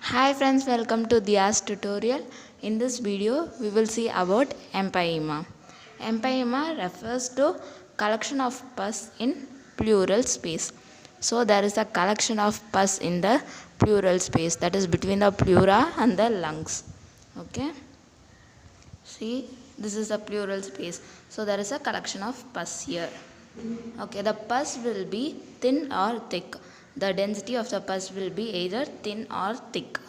Hi friends, welcome to Diya's tutorial. In this video, we will see about empyema. Empyema refers to collection of pus in pleural space. So there is a collection of pus in the pleural space, that is between the pleura and the lungs. Okay. See, this is the pleural space. So there is a collection of pus here. Okay, the pus will be thin or thick. The density of the pus will be either thin or thick.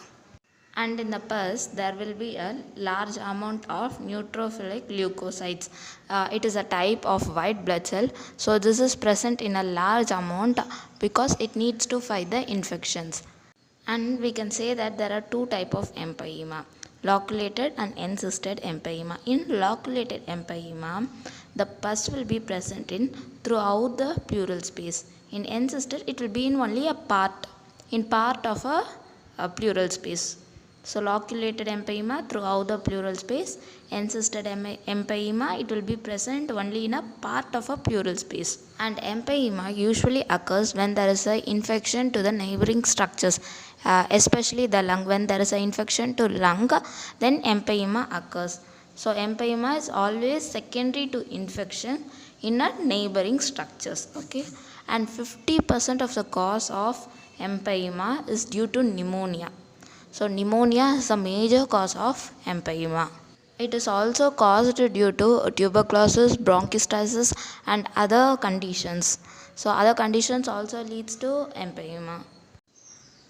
And in the pus, there will be a large amount of neutrophilic leukocytes. It is a type of white blood cell. So this is present in a large amount because it needs to fight the infections. And we can say that there are two types of empyema, loculated and encysted empyema. In loculated empyema, the pus will be present in throughout the pleural space. In encysted, it will be in only a part of a pleural space. So loculated empyema throughout the pleural space, encysted empyema, it will be present only in a part of a pleural space. And empyema usually occurs when there is an infection to the neighboring structures, especially the lung. When there is an infection to lung, then empyema occurs. So empyema is always secondary to infection in a neighboring structures. Okay, and 50% of the cause of empyema is due to pneumonia. So pneumonia is a major cause of empyema. It is also caused due to tuberculosis, bronchitis, and other conditions. So other conditions also leads to empyema.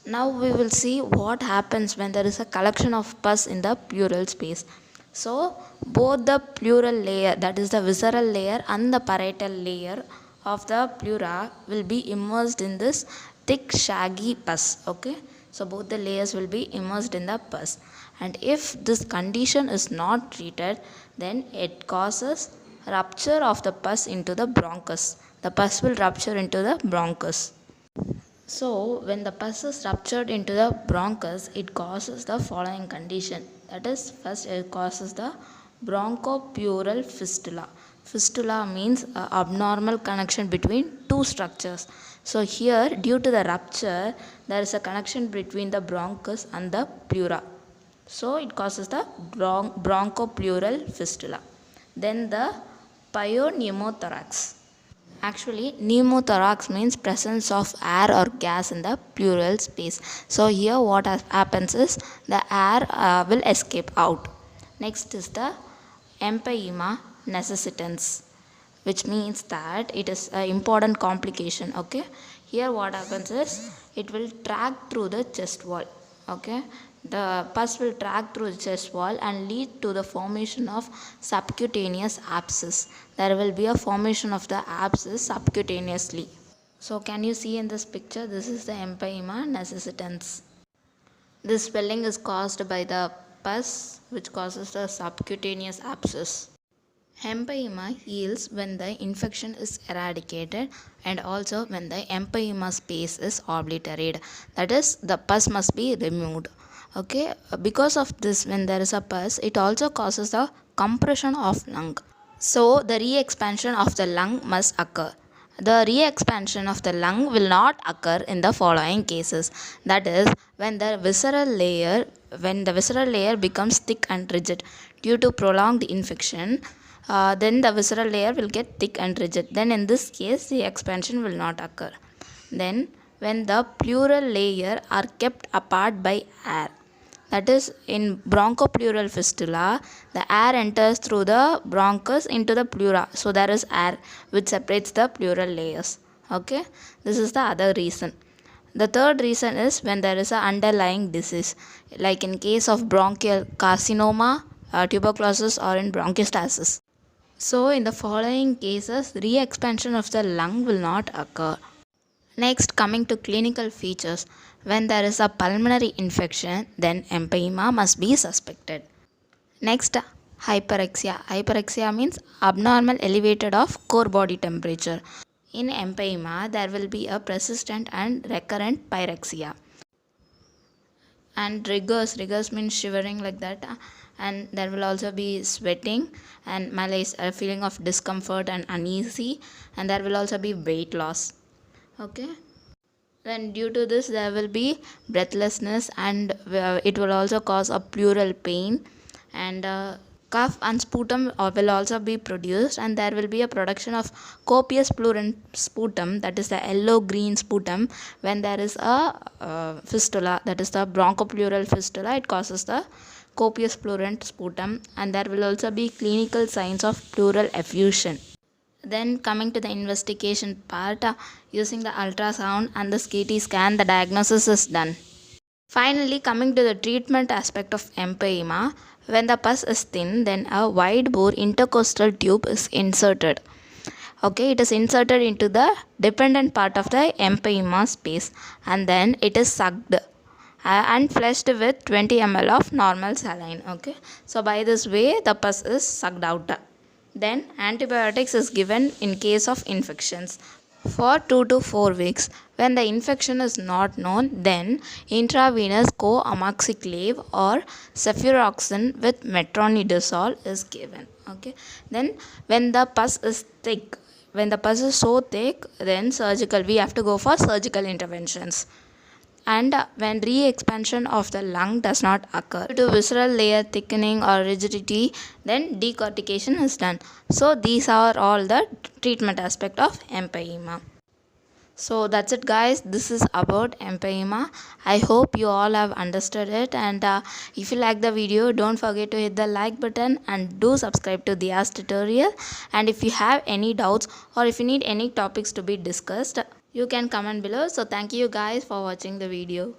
Now we will see what happens when there is a collection of pus in the pleural space. So both the pleural layer, that is the visceral layer, and the parietal layer of the pleura will be immersed in this thick shaggy pus. Okay, so both the layers will be immersed in the pus, and if this condition is not treated, then it causes rupture of the pus into the bronchus. The pus will rupture into the bronchus. So when the pus is ruptured into the bronchus, it causes the following condition. That is, first it causes the bronchopleural fistula. Fistula means abnormal connection between two structures. So here, due to the rupture, there is a connection between the bronchus and the pleura. So it causes the bronchopleural fistula. Then the pneumothorax. Actually, pneumothorax means presence of air or gas in the pleural space. So here what happens is the air will escape out. Next is the empyema necessitans, which means that it is an important complication. Okay, here what happens is it will track through the chest wall. Okay, the pus will track through the chest wall and lead to the formation of subcutaneous abscess. There will be a formation of the abscess subcutaneously. So can you see in this picture, this is the empyema necessitans. This swelling is caused by the pus, which causes the subcutaneous abscess. Empyema heals when the infection is eradicated and also when the empyema space is obliterated. That is, the pus must be removed. Okay, because of this, when there is a pus, it also causes the compression of lung. So the re-expansion of the lung must occur. The re-expansion of the lung will not occur in the following cases. That is, when the visceral layer becomes thick and rigid due to prolonged infection, then the visceral layer will get thick and rigid. Then in this case, the expansion will not occur. Then when the pleural layer are kept apart by air, that is, in bronchopleural fistula, the air enters through the bronchus into the pleura. So there is air which separates the pleural layers. Okay, this is the other reason. The third reason is when there is an underlying disease, like in case of bronchial carcinoma, tuberculosis, or in bronchiectasis. So in the following cases, re-expansion of the lung will not occur. Next, coming to clinical features, when there is a pulmonary infection, then empyema must be suspected. Next, hyperexia. Hyperexia means abnormal elevated of core body temperature. In empyema, there will be a persistent and recurrent pyrexia. And rigors means shivering like that, and there will also be sweating and malaise, a feeling of discomfort and uneasy, and there will also be weight loss. Okay, When due to this there will be breathlessness, and it will also cause a pleural pain, and cough and sputum will also be produced, and there will be a production of copious pleural sputum, that is the yellow green sputum. When there is a fistula, that is the bronchopleural fistula, it causes the copious pleural sputum, and there will also be clinical signs of pleural effusion. Then coming to the investigation part, using the ultrasound and the CT scan, the diagnosis is done. Finally, coming to the treatment aspect of empyema, when the pus is thin, then a wide bore intercostal tube is inserted. Okay, it is inserted into the dependent part of the empyema space, and then it is sucked and flushed with 20 ml of normal saline. Okay, so by this way the pus is sucked out. Then antibiotics is given in case of infections for 2 to 4 weeks. When the infection is not known, then intravenous co-amoxiclave or cefuroxime with metronidazole is given. Okay, then when the pus is thick, when the pus is so thick, then we have to go for surgical interventions. And when re-expansion of the lung does not occur due to visceral layer thickening or rigidity, then decortication is done. So these are all the treatment aspect of empyema. So that's it guys, this is about empyema. I hope you all have understood it, and if you like the video, don't forget to hit the like button and do subscribe to Diya's tutorial. And if you have any doubts or if you need any topics to be discussed, you can comment below. So thank you guys for watching the video.